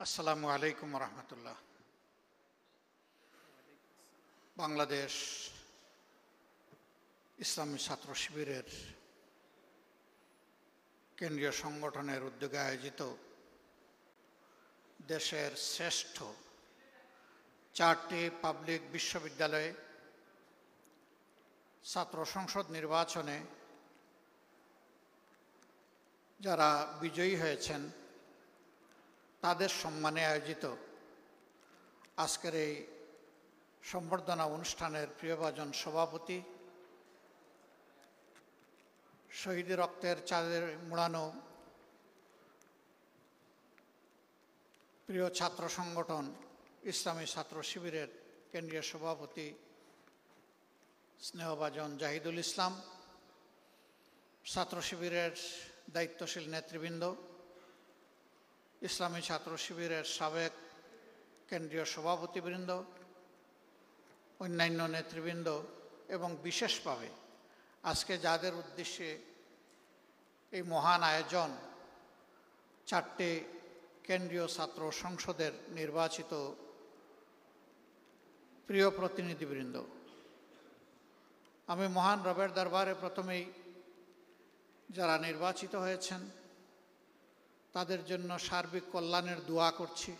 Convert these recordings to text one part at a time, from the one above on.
আসসালামু আলাইকুম রহমতুল্লাহ। বাংলাদেশ ইসলামী ছাত্র শিবিরের কেন্দ্রীয় সংগঠনের উদ্যোগে আয়োজিত দেশের শ্রেষ্ঠ 4টি পাবলিক বিশ্ববিদ্যালয়ে ছাত্র সংসদ নির্বাচনে যারা বিজয়ী হয়েছেন তাদের সম্মানে আয়োজিত আজকের এই সম্বর্ধনা অনুষ্ঠানের প্রিয়ভাজন সভাপতি, শহীদের রক্তের চাঁদের মুড়ানো প্রিয় ছাত্র সংগঠন ইসলামী ছাত্র শিবিরের কেন্দ্রীয় সভাপতি স্নেহভাজন জাহিদুল ইসলাম, ছাত্র শিবিরের দায়িত্বশীল নেতৃবৃন্দ, ইসলামী ছাত্র শিবিরের সাবেক কেন্দ্রীয় সভাপতিবৃন্দ, অন্যান্য নেতৃবৃন্দ এবং বিশেষভাবে আজকে যাদের উদ্দেশ্যে এই মহান আয়োজন 4টি কেন্দ্রীয় ছাত্র সংসদের নির্বাচিত প্রিয় প্রতিনিধিবৃন্দ, আমি মহান রবের দরবারে প্রথমেই যারা নির্বাচিত হয়েছেন তাদের জন্য সার্বিক কল্যাণের দোয়া করছি।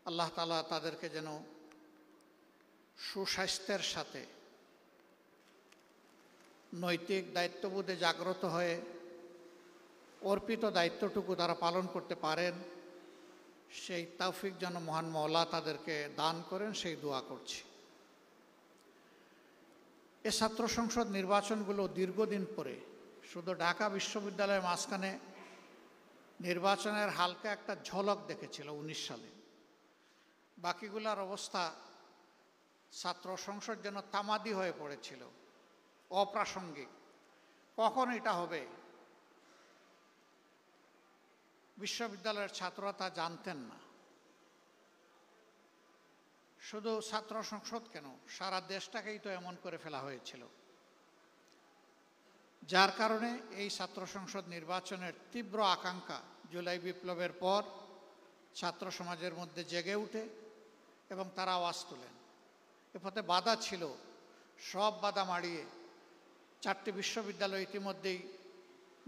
আল্লাহ তাআলা তাদেরকে যেন সুস্বাস্থ্যের সাথে নৈতিক দায়িত্ববোধে জাগ্রত হয়ে অর্পিত দায়িত্বটুকু তারা পালন করতে পারেন, সেই তৌফিক যেন মহান মওলা তাদেরকে দান করেন, সেই দোয়া করছি। এ ছাত্র সংসদ নির্বাচনগুলো দীর্ঘদিন পরে শুধু ঢাকা বিশ্ববিদ্যালয়ের মাঝখানে নির্বাচনের হালকা একটা ঝলক দেখেছিল 19 সালে। বাকিগুলার অবস্থা ছাত্র সংসদ যেন তামাদি হয়ে পড়েছিল, অপ্রাসঙ্গিক। কখন এটা হবে বিশ্ববিদ্যালয়ের ছাত্ররা তা জানতেন না। শুধু ছাত্র সংসদ কেন, সারা দেশটাকেই তো এমন করে ফেলা হয়েছিল, যার কারণে এই ছাত্র সংসদ নির্বাচনের তীব্র আকাঙ্ক্ষা জুলাই বিপ্লবের পর ছাত্র সমাজের মধ্যে জেগে উঠে এবং তারা আওয়াজ তোলেন। এ পথে বাধা ছিল, সব বাধা মাড়িয়ে 4টি বিশ্ববিদ্যালয় ইতিমধ্যেই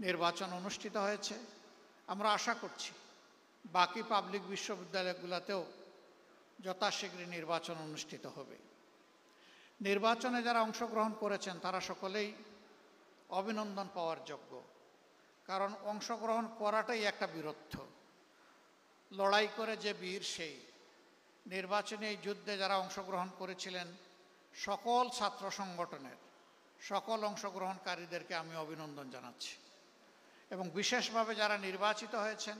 নির্বাচন অনুষ্ঠিত হয়েছে। আমরা আশা করছি বাকি পাবলিক বিশ্ববিদ্যালয়গুলোতেও যথাশীঘ্রই নির্বাচন অনুষ্ঠিত হবে। নির্বাচনে যারা অংশগ্রহণ করেছেন তারা সকলেই অভিনন্দন পাওয়ার যোগ্য, কারণ অংশগ্রহণ করাটাই একটা বীরত্ব। লড়াই করে যে বীর সেই। নির্বাচনী এই যুদ্ধে যারা অংশগ্রহণ করেছিলেন সকল ছাত্র সংগঠনের সকল অংশগ্রহণকারীদেরকে আমি অভিনন্দন জানাচ্ছি এবং বিশেষভাবে যারা নির্বাচিত হয়েছেন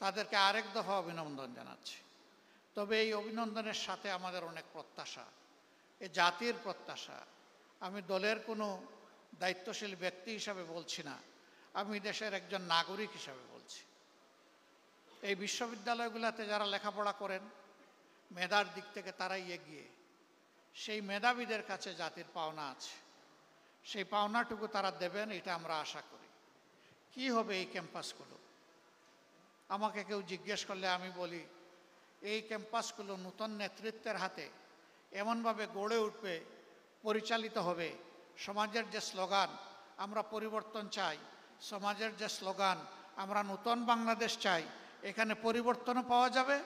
তাদেরকে আরেক দফা অভিনন্দন জানাচ্ছি। তবে এই অভিনন্দনের সাথে আমাদের অনেক প্রত্যাশা, এ জাতির প্রত্যাশা। আমি দলের কোনো দায়িত্বশীল ব্যক্তি হিসাবে বলছি না, আমি দেশের একজন নাগরিক হিসাবে বলছি। এই বিশ্ববিদ্যালয়গুলোতে যারা লেখাপড়া করেন মেধার দিক থেকে তারাই এগিয়ে, সেই মেধাবীদের কাছে জাতির পাওনা আছে, সেই পাওনাটুকু তারা দেবেন এটা আমরা আশা করি। কি হবে এই ক্যাম্পাসগুলো? আমাকে কেউ জিজ্ঞেস করলে আমি বলি এই ক্যাম্পাসগুলো নতুন নেতৃত্বের হাতে এমনভাবে গড়ে উঠবে, পরিচালিত হবে। সমাজের যে স্লোগান আমরা পরিবর্তন চাই, সমাজের যে স্লোগান আমরা নতুন বাংলাদেশ চাই, এখানে পরিবর্তনও পাওয়া যাবে,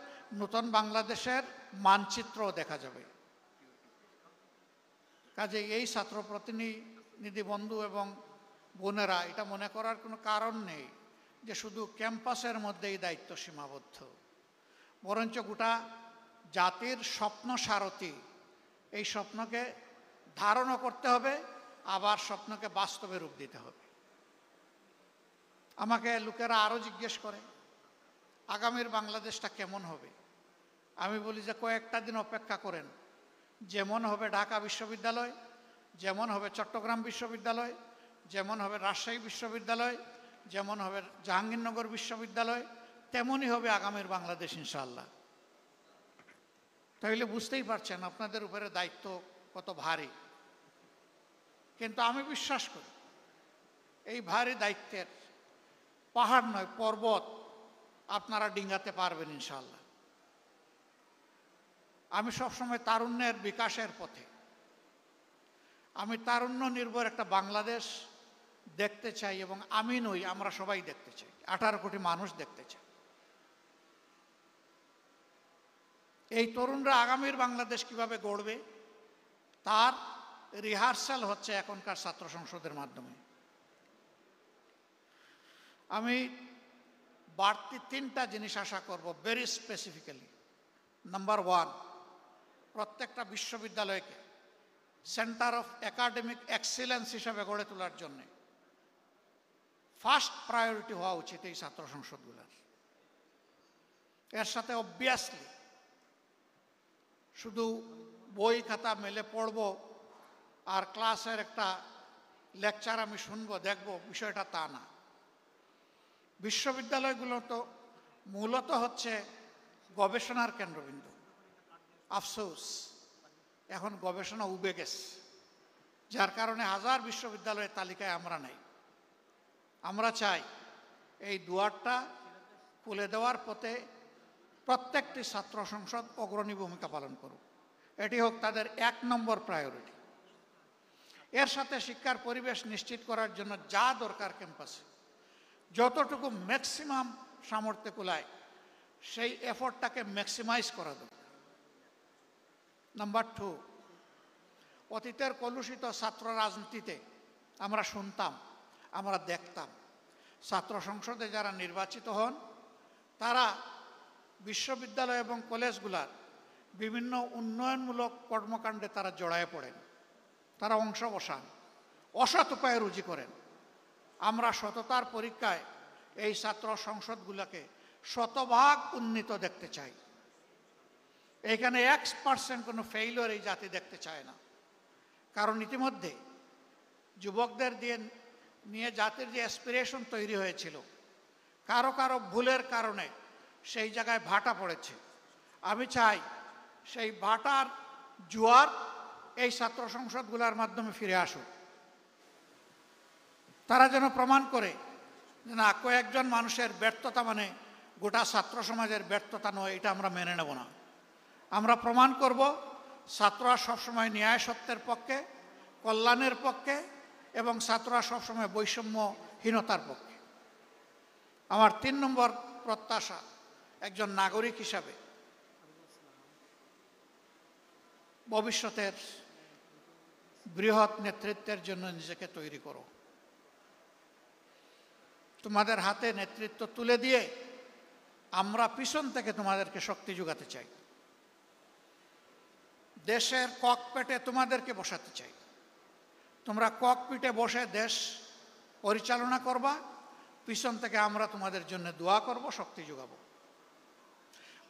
নতুন বাংলাদেশের মানচিত্রও দেখা যাবে। কাজে এই ছাত্র প্রতিনিধি বন্ধু এবং বোনেরা এটা মনে করার কোনো কারণ নেই যে শুধু ক্যাম্পাসের মধ্যেই দায়িত্ব সীমাবদ্ধ, বরঞ্চ গোটা জাতির স্বপ্ন সারথি। এই স্বপ্নকে ধারণও করতে হবে, আবার স্বপ্নকে বাস্তবে রূপ দিতে হবে। আমাকে লোকেরা আরও জিজ্ঞেস করে আগামীর বাংলাদেশটা কেমন হবে। আমি বলি যে কয়েকটা দিন অপেক্ষা করেন, যেমন হবে ঢাকা বিশ্ববিদ্যালয়, যেমন হবে চট্টগ্রাম বিশ্ববিদ্যালয়, যেমন হবে রাজশাহী বিশ্ববিদ্যালয়, যেমন হবে জাহাঙ্গীরনগর বিশ্ববিদ্যালয়, তেমনই হবে আগামীর বাংলাদেশ ইনশাআল্লাহ। তাহলে বুঝতেই পারছেন আপনাদের উপরে দায়িত্ব কত ভারী। কিন্তু আমি বিশ্বাস করি এই ভারী দায়িত্বের পাহাড় নয়, পর্বত আপনারা ডিঙ্গাতে পারবেন ইনশাআল্লাহ। আমি সবসময় তারুণ্যের বিকাশের পথে, আমি তারুণ্য নির্ভর একটা বাংলাদেশ দেখতে চাই, এবং আমি নই, আমরা সবাই দেখতে চাই, 18 কোটি মানুষ দেখতে চাই। এই তরুণরা আগামীর বাংলাদেশ কিভাবে গড়বে তার রিহার্সাল হচ্ছে এখনকার ছাত্র সংসদের মাধ্যমে। আমি বাড়তি 3টা জিনিস আশা করব ভেরি স্পেসিফিক্যালি। নাম্বার 1, প্রত্যেকটা বিশ্ববিদ্যালয়কে সেন্টার অফ একাডেমিক এক্সিলেন্স হিসাবে গড়ে তোলার জন্য ফার্স্ট প্রায়োরিটি হওয়া উচিত এই ছাত্র সংসদগুলোর। এর সাথে অবভিয়াসলি শুধু বই খাতা মেলে পড়ব আর ক্লাসের একটা লেকচার আমি শুনবো দেখব, বিষয়টা তা না। বিশ্ববিদ্যালয়গুলো তো মূলত হচ্ছে গবেষণার কেন্দ্রবিন্দু। আফসোস এখন গবেষণা উবে গেছে, যার কারণে হাজার বিশ্ববিদ্যালয়ের তালিকায় আমরা নাই। আমরা চাই এই দুয়ারটা খুলে দেওয়ার পথে প্রত্যেকটি ছাত্র সংসদ অগ্রণী ভূমিকা পালন করুক, এটি হোক তাদের 1 নম্বর প্রায়োরিটি। এর সাথে শিক্ষার পরিবেশ নিশ্চিত করার জন্য যা দরকার ক্যাম্পাসে, যতটুকু ম্যাক্সিমাম সামর্থ্য কুলায় সেই এফোর্টটাকে ম্যাক্সিমাইজ করা দরকার। নাম্বার 2, অতীতের কলুষিত ছাত্র রাজনীতিতে আমরা শুনতাম, আমরা দেখতাম, ছাত্র সংসদে যারা নির্বাচিত হন তারা বিশ্ববিদ্যালয় এবং কলেজগুলার বিভিন্ন উন্নয়নমূলক কর্মকাণ্ডে তারা জড়ায় পড়েন, তারা অংশ বসান, অসৎ উপায়ে রুজি করেন। আমরা সততার পরীক্ষায় এই ছাত্র সংসদগুলোকে শতভাগ উন্নীত দেখতে চাই। এখানে 1% কোনো ফেইলিওর এই জাতি দেখতে চায় না। কারণ ইতিমধ্যে যুবকদের নিয়ে জাতির যে অ্যাসপিরেশন তৈরি হয়েছিল, কারো কারো ভুলের কারণে সেই জায়গায় ভাটা পড়েছে। আমি চাই সেই ভাটার জোয়ার এই ছাত্র সংসদগুলোর মাধ্যমে ফিরে আসুক। তারা যেন প্রমাণ করে যে না, কয়েকজন মানুষের ব্যর্থতা মানে গোটা ছাত্র সমাজের ব্যর্থতা নয়, এটা আমরা মেনে নেব না। আমরা প্রমাণ করব ছাত্ররা সবসময় ন্যায় সত্যের পক্ষে, কল্যাণের পক্ষে, এবং ছাত্ররা সবসময় বৈষম্যহীনতার পক্ষে। আমার 3 নম্বর প্রত্যাশা, একজন নাগরিক হিসাবে ভবিষ্যতের বৃহৎ নেতৃত্বের জন্য নিজেকে তৈরি করো। তোমাদের হাতে নেতৃত্ব তুলে দিয়ে আমরা পিছন থেকে তোমাদেরকে শক্তি যোগাতে চাই। দেশের ককপিটে তোমাদেরকে বসাতে চাই। তোমরা ককপিটে বসে দেশ পরিচালনা করবা, পিছন থেকে আমরা তোমাদের জন্য দোয়া করব, শক্তি যোগাবো।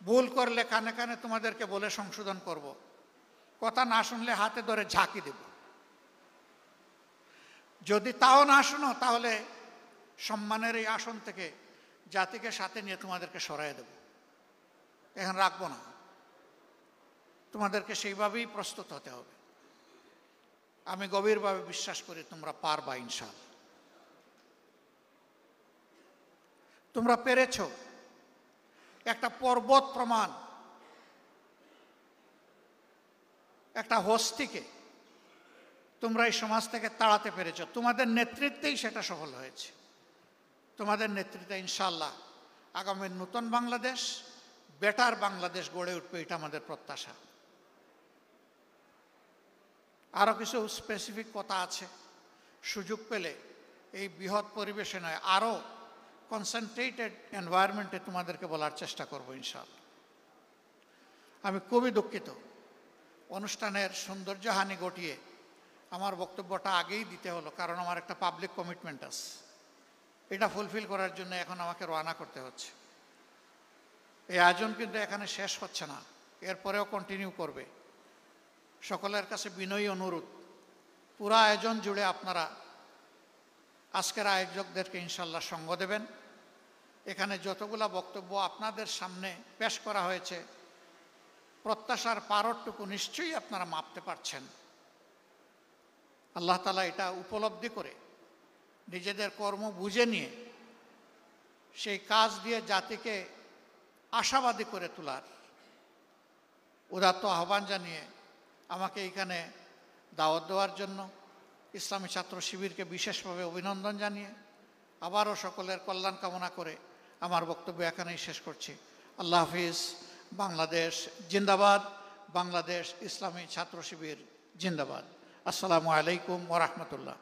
ভুল করলে কানে কানে তোমাদেরকে বলে সংশোধন করব, কথা না শুনলে হাতে ধরে ঝাঁকি দেব। যদি তাও না শুনো তাহলে সম্মানের এই আসন থেকে জাতিকে সাথে নিয়ে তোমাদেরকে সরাই দেব, এখন রাখবো না। তোমাদেরকে সেইভাবেই প্রস্তুত হতে হবে। আমি গভীরভাবে বিশ্বাস করি তোমরা পারবা ইনশাআল্লাহ। তোমরা পেরেছ। একটা পর্বত প্রমাণ, একটা হস্তিকে তোমরা এই সমাজ থেকে তাড়াতে পেরেছ। তোমাদের নেতৃত্বেই সেটা সফল হয়েছে। তোমাদের নেতৃত্বে ইনশাআল্লাহ আগামীর নতুন বাংলাদেশ, বেটার বাংলাদেশ গড়ে উঠবে, এটা আমাদের প্রত্যাশা। আরও কিছু স্পেসিফিক কথা আছে, সুযোগ পেলে এই বৃহৎ পরিবেশে নয় আরও কনসেন্ট্রেটেড এনভায়রনমেন্টে তোমাদেরকে বলার চেষ্টা করব ইনশাআল্লাহ। আমি খুবই দুঃখিত, অনুষ্ঠানের সৌন্দর্যহানি ঘটিয়ে আমার বক্তব্যটা আগেই দিতে হলো, কারণ আমার একটা পাবলিক কমিটমেন্ট আছে, এটা ফুলফিল করার জন্য এখন আমাকে রওনা করতে হচ্ছে। এই আয়োজন কিন্তু এখানে শেষ হচ্ছে না, এরপরেও কন্টিনিউ করবে। সকলের কাছে বিনয়ী অনুরোধ, পুরো আয়োজন জুড়ে আপনারা আজকের আয়োজকদেরকে ইনশাল্লাহ সঙ্গ দেবেন। এখানে যতগুলা বক্তব্য আপনাদের সামনে পেশ করা হয়েছে, প্রত্যাশার পারটুকু নিশ্চয়ই আপনারা মাপতে পারছেন। আল্লাহ তাআলা এটা উপলব্ধি করে নিজেদের কর্ম বুঝে নিয়ে সেই কাজ দিয়ে জাতিকে আশাবাদী করে তোলার উদাত্ত আহ্বান জানিয়ে আমাকে এখানে দাওয়াত দেওয়ার জন্য ইসলামী ছাত্র শিবিরকে বিশেষভাবে অভিনন্দন জানিয়ে আবারও সকলের কল্যাণ কামনা করে আমার বক্তব্য এখানেই শেষ করছি। আল্লাহ হাফিজ। বাংলাদেশ জিন্দাবাদ। বাংলাদেশ ইসলামী ছাত্র শিবির জিন্দাবাদ। আসসালামু আলাইকুম ওয়া রাহমাতুল্লাহ।